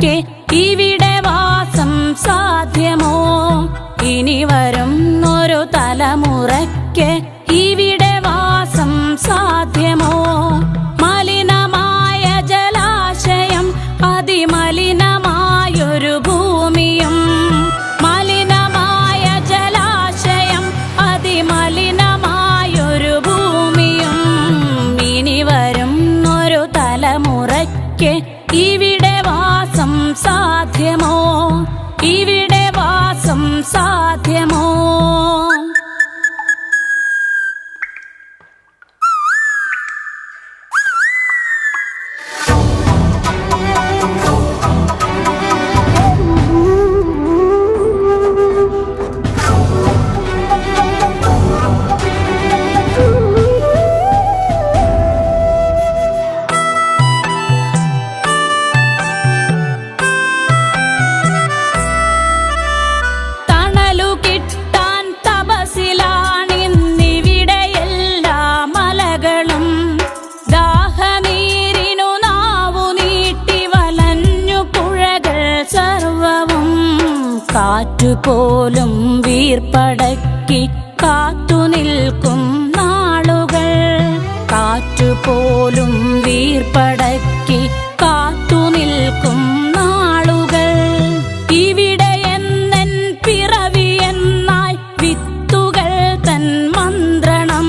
തലമുറയ്ക്ക് ഇവിടെ വാസം സാധ്യമോ? ഇനി വരുന്നൊരു തലമുറയ്ക്ക് ഇവിടെ വാസം സാധ്യമോ? മലിനമായ ജലാശയം, അതിമലിനമായൊരു ഭൂമിയും, മലിനമായ ജലാശയം, അതിമലിനമായൊരു ഭൂമിയും. ഇനി വരുന്നൊരു തലമുറയ്ക്ക് ഇവിടെ വാസം സാധ്യമോ? ഇവിടെ വാസം സാധ്യമോ? കാറ്റുപോലും വീർപ്പടക്കി കാത്തുനിൽക്കും നാളുകൾ, കാറ്റുപോലും വീർപ്പടക്കി കാത്തുനിൽക്കും നാളുകൾ. ഇവിടെ എന്നൻ പിറവി എന്നായി വിത്തുകൾ തൻ മന്ത്രണം,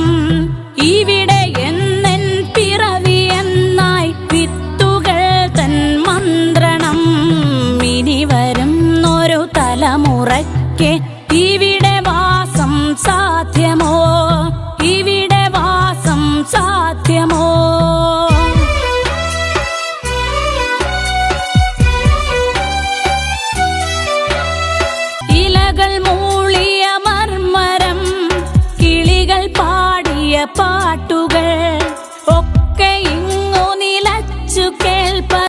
ഇവിടെ എന്നൻ പിറവി എന്നായി വിത്തുകൾ തൻ മന്ത്രണം. ഇനി വരുന്നൊരു തലമുറയ്ക്ക് ഇവിടെ വാസം സാധ്യമോ? ഇവിടെ വാസം സാധ്യമോ? ഇലകൾ മൂളിയ മർമരം, കിളികൾ പാടിയ പാട്ടുകൾ,